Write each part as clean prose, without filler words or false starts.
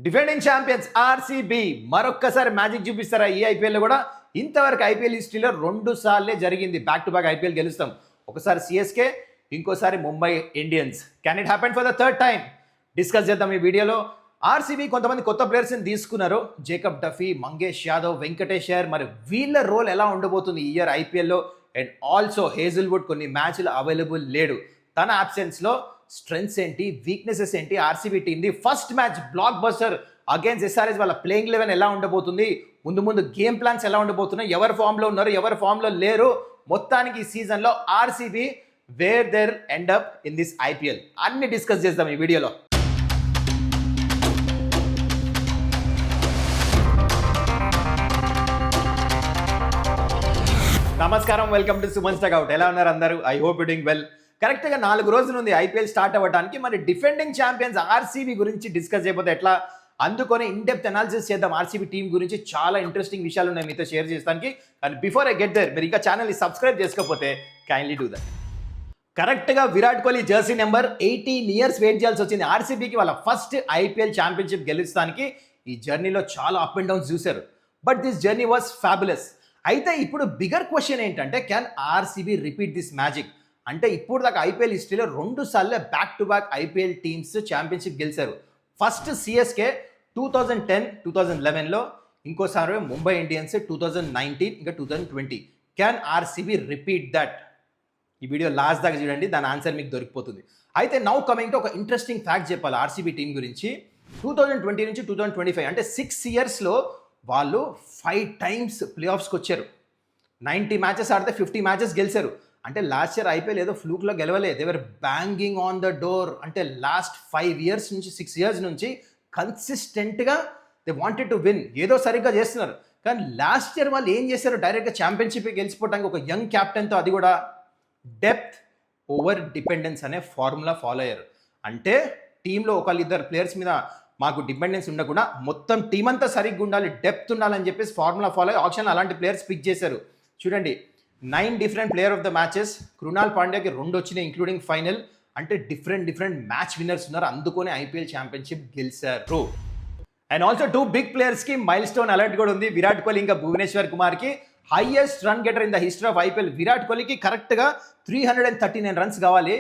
Defending champions RCB మరొక్కసారి magic చూపిస్తారా ఈ ఐపీఎల్లో కూడా? ఇంతవరకు ఐపీఎల్ హిస్టరీలో 2 సార్లే జరిగింది బ్యాక్ టు బ్యాక్ ఐపీఎల్ గెలుస్తాం. ఒకసారి సిఎస్కే, ఇంకోసారి Mumbai Indians. Can it happen for the third time? Discuss చేద్దాం ఈ వీడియోలో. ఆర్సీబీ కొంతమంది కొత్త ప్లేయర్స్ని తీసుకున్నారు. Jacob Duffy, Mangesh Yadav, Venkateshwar. మరి వీళ్ళ రోల్ ఎలా ఉండబోతుంది ఈ ఇయర్ ఐపీఎల్లో? అండ్ ఆల్సో హేజిల్వుడ్ కొన్ని మ్యాచ్లు అవైలబుల్ లేడు. తన అబ్సెన్స్లో స్ట్రెంగ్స్ ఏంటి, వీక్నెసెస్ ఏంటి ఆర్సీబీ టీమ్ది? First match blockbuster against SRH, వాళ్ళ ప్లేయింగ్ లెవెన్ ఎలా ఉండబోతుంది? ముందు గేమ్ ప్లాన్స్ ఎలా ఉండబోతున్నాయి? ఎవరు ఫామ్లో ఉన్నారు, ఎవరు ఫామ్లో లేరు? మొత్తానికి ఈ సీజన్లో RCB where there end up in this IPL అన్ని డిస్కస్ చేద్దాం ఈ వీడియోలో. నమస్కారం, వెల్కమ్ టు సుమన్ స్టాక్అవుట్. ఎలా ఉన్నారు అందరూ? I hope you doing well. కరెక్ట్గా 4 రోజులు ఉంది ఐపీఎల్ స్టార్ట్ అవ్వడానికి. మరి డిఫెండింగ్ ఛాంపియన్స్ ఆర్సీబీ గురించి డిస్కస్ చేయకపోతే ఎట్లా? అందుకొని ఇన్డెప్త్ అనాలిసిస్ చేద్దాం ఆర్సీబీ టీం గురించి. చాలా ఇంట్రెస్టింగ్ విషయాలు ఉన్నాయి మీతో షేర్ చేస్తానికి. కానీ బిఫోర్ ఐ గెట్ దేర్, మీరు ఇంకా ఛానల్ని సబ్స్క్రైబ్ చేసుకోకపోతే కైండ్లీ డూ దట్. కరెక్ట్గా Virat Kohli jersey number 18 years wait చేయాల్సి వచ్చింది ఆర్సీబీకి వాళ్ళ ఫస్ట్ ఐపీఎల్ ఛాంపియన్షిప్ గెలుస్తానికి. ఈ జర్నీలో చాలా అప్ అండ్ డౌన్స్ చూశారు, but this journey was fabulous. అయితే ఇప్పుడు బిగర్ క్వశ్చన్ ఏంటంటే, can RCB repeat this magic? అంటే ఇప్పుడు దాకా ఐపీఎల్ హిస్టరీలో 2 సార్లు back to back IPL teams championship గెలిచారు. ఫస్ట్ సిఎస్కే 2010, 2011లో, ఇంకోసారి ముంబై ఇండియన్స్ 2019, ఇంకా 2020. Can RCB repeat that? ఈ వీడియో లాస్ట్ దాకా చూడండి, దాని ఆన్సర్ మీకు దొరికిపోతుంది. అయితే నౌ కమింగ్ టు ఒక ఇంట్రెస్టింగ్ ఫ్యాక్ట్ చెప్పాలి ఆర్సీబీ టీం గురించి. 2020 నుంచి 2025 అంటే 6 ఇయర్స్లో వాళ్ళు 5 టైమ్స్ ప్లే ఆఫ్స్కి వచ్చారు. 90 మ్యాచెస్ ఆడితే 50 మ్యాచెస్ గెలిచారు. అంటే లాస్ట్ ఇయర్ ఐపీఎల్ ఏదో ఫ్లూక్లో గెలవలే, దేవర్ బ్యాంగింగ్ ఆన్ ద డోర్. అంటే లాస్ట్ 5 ఇయర్స్ నుంచి 6 ఇయర్స్ నుంచి కన్సిస్టెంట్గా దే వాంటెడ్ టు విన్. ఏదో సరిగ్గా చేస్తున్నారు. కానీ లాస్ట్ ఇయర్ వాళ్ళు ఏం చేశారు? డైరెక్ట్గా ఛాంపియన్షిప్ గెలిచిపోవడానికి ఒక యంగ్ క్యాప్టెన్తో, అది కూడా డెప్త్ ఓవర్ డిపెండెన్స్ అనే ఫార్ములా ఫాలో అయ్యారు. అంటే టీంలో ఒకళ్ళిద్దరు ప్లేయర్స్ మీద మాకు డిపెండెన్స్ ఉండకుండా మొత్తం టీం అంతా సరిగ్గా ఉండాలి, డెప్త్ ఉండాలని చెప్పేసి ఫార్ములా ఫాలో అయ్యి ఆప్షన్ అలాంటి ప్లేయర్స్ పిక్ చేశారు. చూడండి, 9 different player of the matches. Krunal పాండ్యాకి 2 వచ్చినాయి ఇంక్లూడింగ్ ఫైనల్. అంటే డిఫరెంట్ మ్యాచ్ విన్నర్స్ ఉన్నారు, అందుకొని ఐపీఎల్ ఛాంపియన్షిప్ గెలిచారు. అండ్ ఆల్సో 2 బిగ్ ప్లేయర్స్కి మైల్ స్టోన్ అలర్ట్ కూడా ఉంది. విరాట్ కోహ్లీ ఇంకా భువనేశ్వర్ కుమార్కి highest run getter in the history of IPL. Virat కోహ్లీకి కరెక్ట్గా 339 రన్స్ కావాలి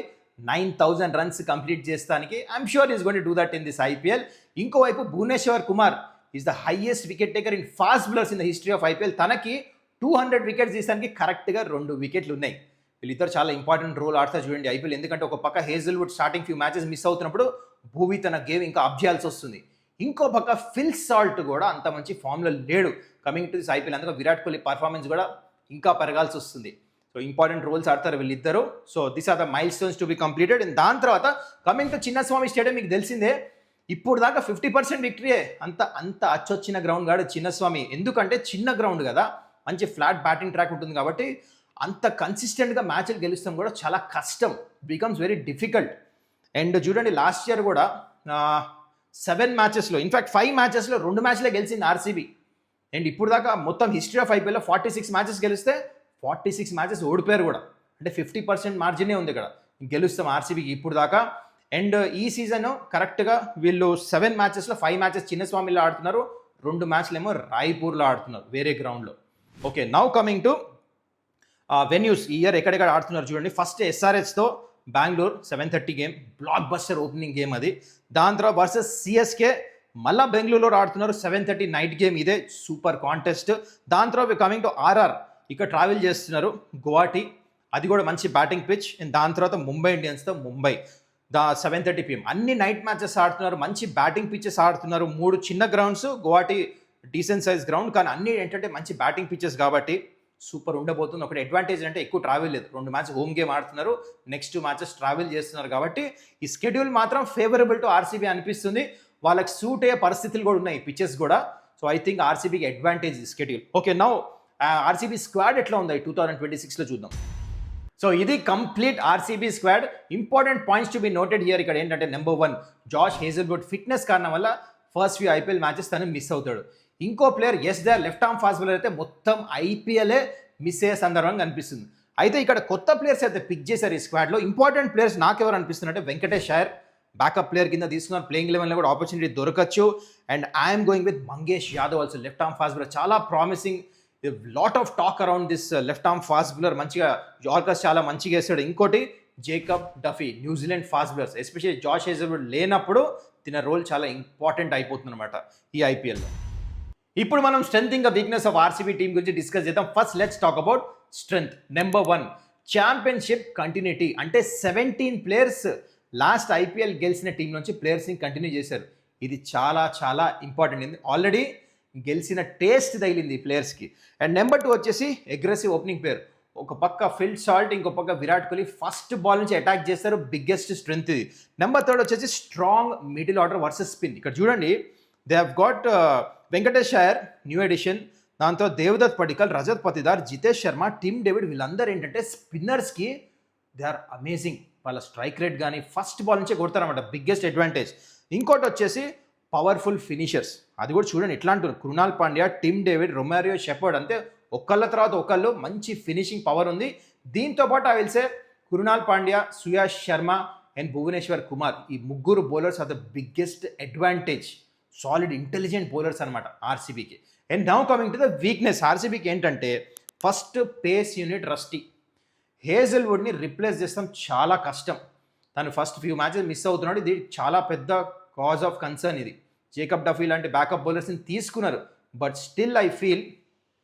9,000 రన్స్ కంప్లీట్ చేస్తానికి. I'm sure is going to do that in this IPL. ఇంకోవైపు Bhuvneshwar Kumar is the highest wicket taker in fast bowlers in the history of IPL. తనకి 200 wickets తీయడానికి కరెక్ట్గా 2 వికెట్లు ఉన్నాయి. వీళ్ళిద్దరు చాలా ఇంపార్టెంట్ రోల్ ఆడతారు చూడండి ఐపీఎల్. ఎందుకంటే ఒక పక్క Hazlewood starting few matches miss అవుతున్నప్పుడు భూవి తన గేమ్ ఇంకా అప్ చేయాల్సి వస్తుంది. ఇంకో పక్క ఫిల్ సాల్ట్ కూడా అంత మంచి ఫామ్లో లేడు కమింగ్ టు దిస్ ఐపీఎల్. అందుకే విరాట్ కోహ్లీ పర్ఫార్మెన్స్ కూడా ఇంకా పెరగాల్సి వస్తుంది. సో ఇంపార్టెంట్ రోల్స్ ఆడతారు వీళ్ళిద్దరు. So this are the milestones to be completed. And దాని తర్వాత కమింగ్ టు చిన్నస్వామి స్టేడియం, మీకు తెలిసిందే ఇప్పుడు దాకా 50% విక్టరీయే. అంత అచ్చొచ్చిన గ్రౌండ్ కాదు చిన్నస్వామి. ఎందుకంటే చిన్న గ్రౌండ్ కదా, మంచి ఫ్లాట్ బ్యాటింగ్ ట్రాక్ ఉంటుంది కాబట్టి అంత కన్సిస్టెంట్గా మ్యాచ్లు గెలుస్తాం కూడా చాలా కష్టం, బికమ్స్ వెరీ డిఫికల్ట్. అండ్ చూడండి, లాస్ట్ ఇయర్ కూడా 7 మ్యాచెస్లో, ఇన్ఫ్యాక్ట్ 5 మ్యాచెస్లో 2 మ్యాచ్లే గెలిచింది ఆర్సీబీ. అండ్ ఇప్పుడు దాకా మొత్తం హిస్టరీ ఆఫ్ ఐపీఎల్లో 46 మ్యాచెస్ గెలిస్తే 46 మ్యాచెస్ ఓడిపోయారు కూడా. అంటే 50% మార్జినే ఉంది ఇక్కడ, గెలుస్తాం ఆర్సీబీకి ఇప్పుడు దాకా. అండ్ ఈ సీజన్ కరెక్ట్గా వీళ్ళు 7 మ్యాచెస్లో 5 మ్యాచెస్ చిన్నస్వామిలో ఆడుతున్నారు, 2 మ్యాచ్లు ఏమో రాయ్పూర్లో ఆడుతున్నారు, వేరే గ్రౌండ్లో. Okay, now coming to venues. ఈ ఇయర్ ఎక్కడెక్కడ ఆడుతున్నారు చూడండి. ఫస్ట్ ఎస్ఆర్హెచ్తో Bengaluru 7:30 game, blockbuster opening game అది. దాని తర్వాత వర్సెస్ సిఎస్కే మళ్ళీ బెంగళూరులో ఆడుతున్నారు 7:30 నైట్ గేమ్, ఇదే సూపర్ కాంటెస్ట్. దాని తర్వాత కమింగ్ టు ఆర్ఆర్, ఇక్కడ ట్రావెల్ చేస్తున్నారు గువాహటి, అది కూడా మంచి బ్యాటింగ్ పిచ్. అండ్ దాని తర్వాత ముంబై ఇండియన్స్తో ముంబై 7:30 PM. అన్ని నైట్ మ్యాచెస్ ఆడుతున్నారు, మంచి బ్యాటింగ్ పిచెస్ ఆడుతున్నారు. 3 చిన్న grounds, Guwahati decent size ground, కానీ అన్ని ఏంటంటే మంచి బ్యాటింగ్ పిచెస్ కాబట్టి సూపర్ ఉండబోతుంది. ఒకటి అడ్వాంటేజ్ అంటే ఎక్కువ ట్రావెల్ లేదు, 2 మ్యాచ్ హోమ్ గేమ్ ఆడుతున్నారు, నెక్స్ట్ 2 మ్యాచెస్ ట్రావెల్ చేస్తున్నారు కాబట్టి ఈ స్కెడ్యూల్ మాత్రం ఫేవరబుల్ టు ఆర్సీబీ అనిపిస్తుంది. వాళ్ళకి సూట్ అయ్యే పరిస్థితులు కూడా ఉన్నాయి పిచెస్ కూడా. సో ఐ థింక్ ఆర్సీబీకి అడ్వాంటేజ్ ఈ schedule. Okay, now RCB squad ఎట్లా ఉంది 2026లో చూద్దాం. సో ఇది complete RCB squad. Important points to be noted here. ఇక్కడ ఏంటంటే నెంబర్ 1, జాష్ హేజిల్వుడ్ ఫిట్నెస్ కారణం వల్ల ఫస్ట్ ఫ్యూ ఐపీఎల్ మ్యాచెస్ తను మిస్ అవుతాడు. ఇంకో player as they left arm fast bowler అయితే మొత్తం ఐపీఎల్ఏ మిస్ అయ్యే సందర్భంగా అనిపిస్తుంది. అయితే ఇక్కడ కొత్త ప్లేయర్స్ అయితే పిక్ చేశారు ఈ స్క్వాడ్లో. ఇంపార్టెంట్ ప్లేయర్స్ నాకెవరు అనిపిస్తున్నారంటే వెంకటేశ్వర్, బ్యాకప్ ప్లేయర్ కింద తీసుకున్నారు, ప్లేయింగ్ లెవెన్లో కూడా ఆపర్చునిటీ దొరకచ్చు. And I'm going with Mangesh Yadav also, left arm fast bowler, చాలా promising. Lot of talk around this left arm fast bowler, మంచిగా యార్కర్స్ చాలా మంచిగా వేస్తాడు. ఇంకోటి Jacob Duffy, New Zealand fast bowlers, especially Josh Hazlewood లేనప్పుడు తిన రోల్ చాలా ఇంపార్టెంట్ అయిపోతుంది అనమాట ఈ ఐపీఎల్లో. ఇప్పుడు మనం స్ట్రెంత్ ఇంకా వీక్నెస్ ఆఫ్ ఆర్సీబీ టీం గురించి డిస్కస్ చేద్దాం. First let's talk about strength. Number 1, championship continuity. అంటే 17 ప్లేయర్స్ లాస్ట్ ఐపీఎల్ గెలిచిన టీం నుంచి ప్లేయర్స్ని కంటిన్యూ చేశారు. ఇది చాలా చాలా ఇంపార్టెంట్. ఆల్రెడీ గెలిచిన టేస్ట్ తగిలింది ఈ ప్లేయర్స్కి. అండ్ నెంబర్ 2 వచ్చేసి అగ్రెసివ్ ఓపెనింగ్ ప్లేయర్. ఒక పక్క ఫిల్ సాల్ట్, ఇంకో పక్క విరాట్ కోహ్లీ ఫస్ట్ బాల్ నుంచి అటాక్ చేస్తారు, బిగ్గెస్ట్ స్ట్రెంత్ ఇది. నెంబర్ 3 వచ్చేసి strong middle order versus spin. ఇక్కడ చూడండి, they have got Venkatesh Iyer new edition, దాంతో దేవదత్ పడికల్, రజత్ పతిదార్, జితేష్ శర్మ, టిమ్ డేవిడ్, వీళ్ళందరూ ఏంటంటే స్పిన్నర్స్కి దే ఆర్ అమేజింగ్. వాళ్ళ స్ట్రైక్ రేట్ కానీ ఫస్ట్ బాల్ నుంచే కొడతారన్నమాట, బిగ్గెస్ట్ అడ్వాంటేజ్. ఇంకోటి వచ్చేసి పవర్ఫుల్ ఫినిషర్స్, అది కూడా చూడండి ఎట్లా అంటున్నారు. Krunal Pandya, Tim David, Romario Shepherd, అంతే ఒకళ్ళ తర్వాత ఒకళ్ళు మంచి ఫినిషింగ్ పవర్ ఉంది. దీంతోపాటు I will say Krunal Pandya, Suyash Sharma and Bhuvneshwar Kumar, ఈ ముగ్గురు bowlers are the biggest advantage. Solid intelligent bowlers అనమాట ఆర్సీబీకి. And now coming to the weakness, ఆర్సీబీకి ఏంటంటే ఫస్ట్ పేస్ యూనిట్ రస్టీ. హేజల్వుడ్ని రిప్లేస్ చేస్తాం చాలా కష్టం. తను ఫస్ట్ ఫ్యూ మ్యాచెస్ మిస్ అవుతున్నాడు, ఇది చాలా పెద్ద కాజ్ ఆఫ్ కన్సర్న్. ఇది జేకబ్ డఫీ లాంటి బ్యాకప్ బౌలర్స్ని తీసుకున్నారు, but still I feel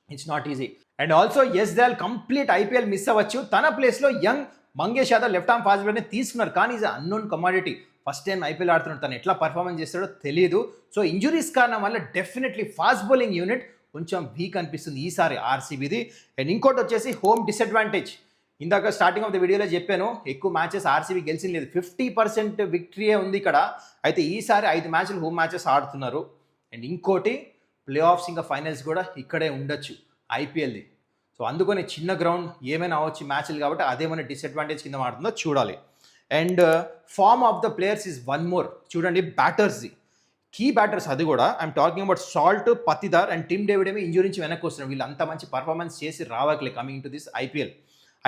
it's not easy. And also Yash Dayal complete IPL miss అవ్వచ్చు, తన ప్లేస్లో young Mangesh Yadav left arm fast బౌలర్ని తీసుకున్నారు. కానీ is unknown commodity, first time IPL ఆడుతున్నాడు, తను ఎట్లా పర్ఫార్మెన్స్ చేస్తాడో తెలియదు. సో ఇంజురీస్ కారణం వల్ల డెఫినెట్లీ ఫాస్ట్ బౌలింగ్ యూనిట్ కొంచెం వీక్ అనిపిస్తుంది ఈసారి ఆర్సీబీది. అండ్ ఇంకోటి వచ్చేసి హోమ్ డిసడ్వాంటేజ్. ఇందాక స్టార్టింగ్ ఆఫ్ ద వీడియోలో చెప్పాను, ఎక్కువ మ్యాచెస్ ఆర్సీబీ గెలిచింది లేదు, 50% విక్టరీయే ఉంది ఇక్కడ. అయితే ఈసారి 5 మ్యాచ్లు హోమ్ మ్యాచెస్ ఆడుతున్నారు. అండ్ ఇంకోటి ప్లే ఆఫ్స్ ఇంకా ఫైనల్స్ కూడా ఇక్కడే ఉండొచ్చు ఐపీఎల్ది. సో అందుకని చిన్న గ్రౌండ్ ఏమైనా అవ్వచ్చు మ్యాచ్లు, కాబట్టి అదేమైనా డిసడ్వాంటేజ్ కింద ఆడుతుందో చూడాలి. And form of the players is one more. చూడండి బ్యాటర్స్ది, కీ బ్యాటర్స్, అది కూడా I'm talking about Salt, Patidar and Tim David ఏమో ఇంజూరీ నుంచి వెనక్కి వస్తున్నారు. వీళ్ళు అంత మంచి పర్ఫార్మెన్స్ చేసి రావట్లే కమింగ్ టు దిస్ ఐపీఎల్.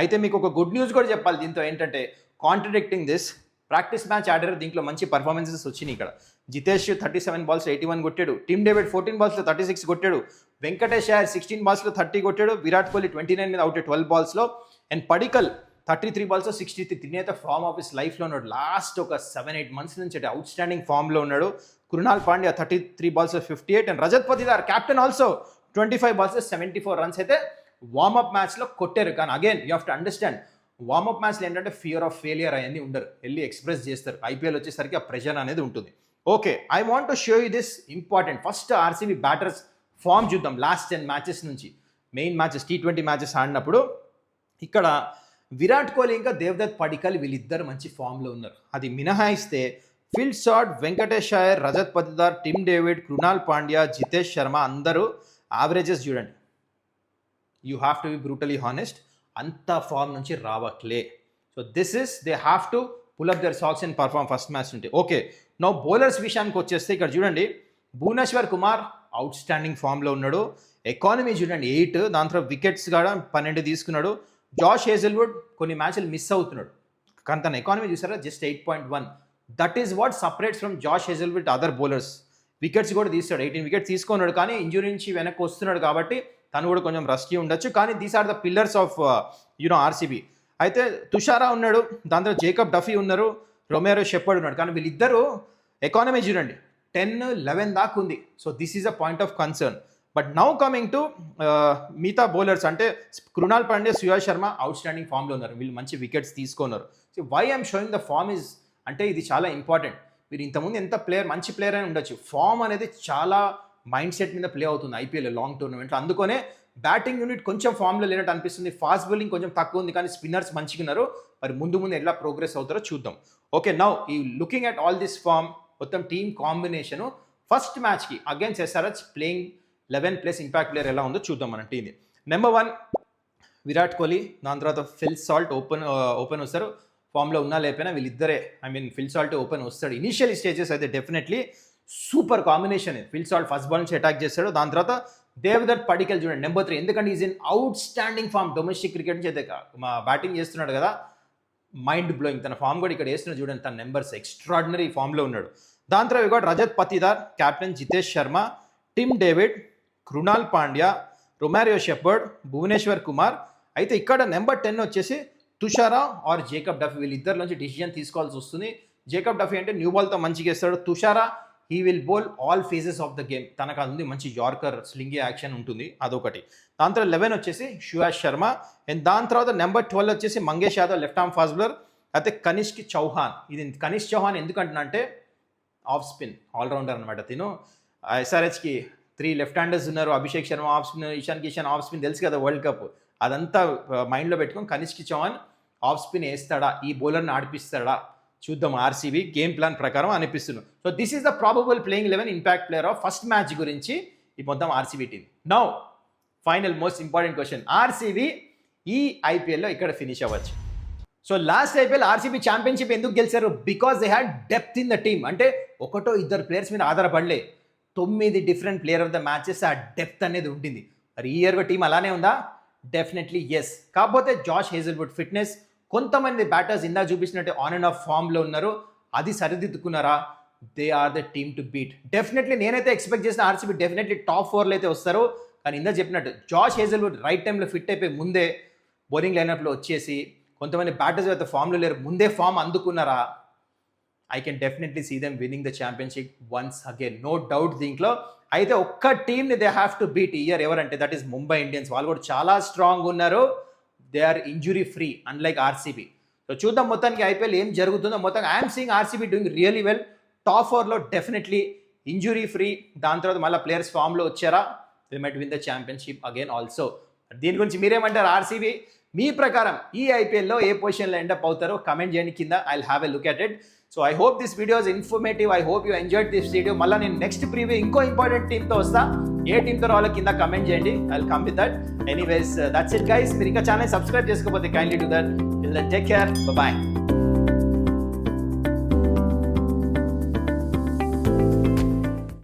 అయితే మీకు ఒక గుడ్ న్యూస్ కూడా చెప్పాలి దీంతో, ఏంటంటే కాంట్రడిక్టింగ్ దిస్, ప్రాక్టీస్ మ్యాచ్ ఆడారు, దీంట్లో మంచి పర్ఫార్మెన్సెస్ వచ్చినాయి ఇక్కడ. జితేష్ 37 బాల్స్ 81 కొట్టాడు, టిమ్ డేవిడ్ 14 బాల్స్లో 36 కొట్టాడు, వెంకటేష్ అయ్యర్ 16 బాల్స్లో 30 కొట్టాడు, విరాట్ కోహ్లీ 29 మీద అవుట్ 12 బాల్స్లో, అండ్ పడికల్ 33 బాల్స్లో 63. తినేత ఫార్మ్ ఆఫ్ హిస్ లైఫ్లో ఉన్నాడు, లాస్ట్ ఒక 7-8 మంత్స్ నుంచి అంటే అవుట్ స్టాండింగ్ ఫామ్లో ఉన్నాడు. కృణాల్ పాండ్యా 33 బాల్స్లో 58, and Rajat Patidar captain also 25 బాల్స్లో 74 రన్స్ అయితే వార్మప్ మ్యాచ్లో కొట్టారు. కానీ again you have to understand, warmup మ్యాచ్లో ఏంటంటే ఫియర్ ఆఫ్ ఫెయిలియర్ అవన్నీ ఉండరు, వెళ్ళి ఎక్స్ప్రెస్ చేస్తారు. ఐపీఎల్ వచ్చేసరికి ఆ ప్రెషర్ అనేది ఉంటుంది. Okay, I want to show you this important. First RCB batters form చూద్దాం లాస్ట్ 10 మ్యాచెస్ నుంచి, మెయిన్ మ్యాచెస్ T20 మ్యాచెస్ ఆడినప్పుడు. ఇక్కడ విరాట్ కోహ్లీ ఇంకా దేవదత్ పడికల్ వీళ్ళిద్దరు మంచి ఫామ్లో ఉన్నారు. అది మినహాయిస్తే Phil Salt, Venkatesh Iyer, Rajat Patidar, Tim David, Krunal Pandya, Jitesh Sharma అందరూ యావరేజెస్ చూడండి. You have to be brutally honest, అంత ఫామ్ నుంచి రావట్లే. So this is they have to pull up their socks and perform first match నుండి. ఓకే, నో బౌలర్స్ విషయానికి వచ్చేస్తే ఇక్కడ చూడండి, భువనేశ్వర్ కుమార్ అవుట్ స్టాండింగ్ ఫామ్లో ఉన్నాడు. ఎకానమీ చూడండి 8, దాంట్లో వికెట్స్ కూడా 12 తీసుకున్నాడు. జాష్ హేజల్వుడ్ కొన్ని మ్యాచ్లు మిస్ అవుతున్నాడు, కానీ తన ఎకానమీ చూసారా just 8.1. That is what separates from Josh Hazlewood other bowlers. Wickets కూడా తీస్తాడు, 18 వికెట్స్ తీసుకున్నాడు, కానీ ఇంజురీ నుంచి వెనక్కి వస్తున్నాడు కాబట్టి తను కూడా కొంచెం రస్టీ ఉండొచ్చు. కానీ these are the pillars of RCB. అయితే తుషారా ఉన్నాడు, దాంతో జేకబ్ డఫీ ఉన్నారు, రొమేరో షెపర్డ్ ఉన్నాడు, కానీ వీళ్ళిద్దరూ ఎకానమీ చూడండి 10-11 దాకా ఉంది. So this is a point of concern. But now coming to మిగతా బౌలర్స్, అంటే కృణాల్ పాండ్యా, సుయాష్ శర్మ అవుట్ స్టాండింగ్ ఫామ్లో ఉన్నారు, వీళ్ళు మంచి వికెట్స్ తీసుకున్నారు. So why I'm showing the form is అంటే ఇది చాలా ఇంపార్టెంట్. మీరు ఇంతకుముందు ఎంత మంచి ప్లేయర్ అని ఉండొచ్చు, ఫామ్ అనేది చాలా మైండ్ సెట్ మీద ప్లే అవుతుంది ఐపీఎల్ లాంగ్ టోర్నమెంట్లో. అందుకనే బ్యాటింగ్ యూనిట్ కొంచెం ఫామ్లో లేనట్టు అనిపిస్తుంది, ఫాస్ట్ బౌలింగ్ కొంచెం తక్కువ ఉంది, కానీ స్పిన్నర్స్ మంచిగా ఉన్నారు. మరి ముందు ఎలా ప్రోగ్రెస్ అవుతారో చూద్దాం. ఓకే, నౌ ఈ looking at all this form, మొత్తం టీమ్ కాంబినేషను ఫస్ట్ మ్యాచ్కి against SRH playing 11 plus impact player ఎలా ఉందో చూద్దాం మన టీమ్ని. నెంబర్ 1 విరాట్ కోహ్లీ, దాని తర్వాత ఫిల్ సాల్ట్ ఓపెన్ వస్తారు. ఫామ్లో ఉన్నా లేకపోయినా వీళ్ళిద్దరే, ఫిల్ సాల్ట్ ఓపెన్ వస్తాడు ఇనిషియల్ స్టేజెస్. అయితే definitely super combination. Phil Salt first ball నుంచి అటాక్ చేస్తాడు. దాని తర్వాత దేవదత్ పడికల్ చూడండి నెంబర్ 3, ఎందుకంటే is in outstanding form. Domestic cricket నుంచి అయితే మా బ్యాటింగ్ చేస్తున్నాడు కదా, మైండ్ బ్లోయింగ్. తన ఫామ్ కూడా ఇక్కడ వేస్తున్న చూడండి, తన నెంబర్స్ ఎక్స్ట్రాడినరీ ఫామ్లో ఉన్నాడు. దాని తర్వాత కూడా Rajat Patidar, captain Jitesh Sharma, Tim David, Krunal Pandya, Romario Shepherd, Bhuvneshwar Kumar. అయితే ఇక్కడ నెంబర్ 10 వచ్చేసి తుషారా ఆర్ జేకబ్ డఫీ. వీళ్ళిద్దరి నుంచి డిసిజన్ తీసుకోవాల్సి వస్తుంది. జేకబ్ డఫీ అంటే న్యూ బాల్తో మంచిగా వేస్తాడు. Tushara he will bowl all phases of the game. తనకు అది ఉంది, మంచి యార్కర్ స్లింగి యాక్షన్ ఉంటుంది, అదొకటి. దాని తర్వాత 11 వచ్చేసి సుయాష్ శర్మ. అండ్ దాని తర్వాత నెంబర్ 12 వచ్చేసి Mangesh Yadav, left arm fast bowler. అయితే కనిష్క్ చౌహాన్. ఇది కనిష్క్ చౌహాన్ ఎందుకంటున్నా అంటే ఆఫ్ స్పిన్ ఆల్రౌండర్ అనమాట. తిను ఎస్ఆర్హెచ్కి 3 లెఫ్ట్ హ్యాండర్స్ ఉన్నారు. Abhishek Sharma of spin, Ishan Kishan of spin, తెలుసు కదా వరల్డ్ కప్. అదంతా మైండ్లో పెట్టుకొని కనిష్క్ చౌహాన్ ఆఫ్ స్పిన్ వేస్తాడా, ఈ బౌలర్ని ఆడిపిస్తాడా చూద్దాం. ఆర్సీబీ గేమ్ ప్లాన్ ప్రకారం అనిపిస్తుంది. So this is the probable playing 11 impact player of first match గురించి ఈ మొత్తం RCB team. Now final most important question, RCB ఈ ఐపీఎల్లో ఇక్కడ ఫినిష్ అవ్వచ్చు. So last IPL RCB championship ఎందుకు గెలిచారు? Because they had depth in the team. అంటే ఒకటో ఇద్దరు ప్లేయర్స్ మీద ఆధారపడలే, 9 different player of the matches ఆ డెప్త్ అనేది ఉంటుంది. మరి ఈ ఇయర్ టీం అలానే ఉందా? Definitely yes. కాకపోతే జాష్ హేజల్వుడ్ ఫిట్నెస్, కొంతమంది బ్యాటర్స్ ఇందా చూపించినట్టు ఆన్ అండ్ ఆఫ్ ఫామ్లో ఉన్నారు, అది సరిదిద్దుకున్నారా? They are the team to beat. Definitely నేనైతే ఎక్స్పెక్ట్ చేసిన ఆర్సీబీ డెఫినెట్లీ టాప్ 4లో అయితే వస్తారు. కానీ ఇందా చెప్పినట్టు జాష్ హేజల్వుడ్ రైట్ టైంలో ఫిట్ అయిపోయి ముందే బౌలింగ్ లైనప్లో వచ్చేసి, కొంతమంది బ్యాటర్స్ అయితే ఫామ్లో లేరు, ముందే ఫామ్ అందుకున్నారా? I can definitely see them winning the championship once again, no doubt దీంట్లో. అయితే ఒక్క టీమ్ని they have to beat year ఎవరంటే దట్ ఈస్ ముంబై ఇండియన్స్. వాళ్ళు కూడా చాలా స్ట్రాంగ్ ఉన్నారు, they are injury free unlike RCB. So చూద్దాం మొత్తానికి ఐపీఎల్ ఏం జరుగుతుందో. మొత్తంగా I'm seeing RCB doing really well. Top 4లో డెఫినెట్లీ ఇంజురీ ఫ్రీ. దాని తర్వాత మళ్ళీ ప్లేయర్స్ ఫామ్లో వచ్చారా, they might win the championship again also. దీని గురించి మీరేమంటారు? ఆర్సీబీ మీ ప్రకారం ఈ ఐపీఎల్లో ఏ పొజిషన్లో ఎండప్ అవుతారో కమెంట్ చేయండి కింద. I will have a look at it. So I hope this video is informative. I hope you enjoyed this video. మళ్ళీ నేను నెక్స్ట్ ప్రీవ్యూ ఇంకో ఇంపార్టెంట్ టీమ్తో వస్తా. ఏ టీమ్తో రావాలో కింద కమెంట్ చేయండి. I will come with that. Anyways that's it guys. మీరు ఇంకా ఛానల్ సబ్స్క్రైబ్ చేసుకోకపోతే kindly do that. Till then take care, by.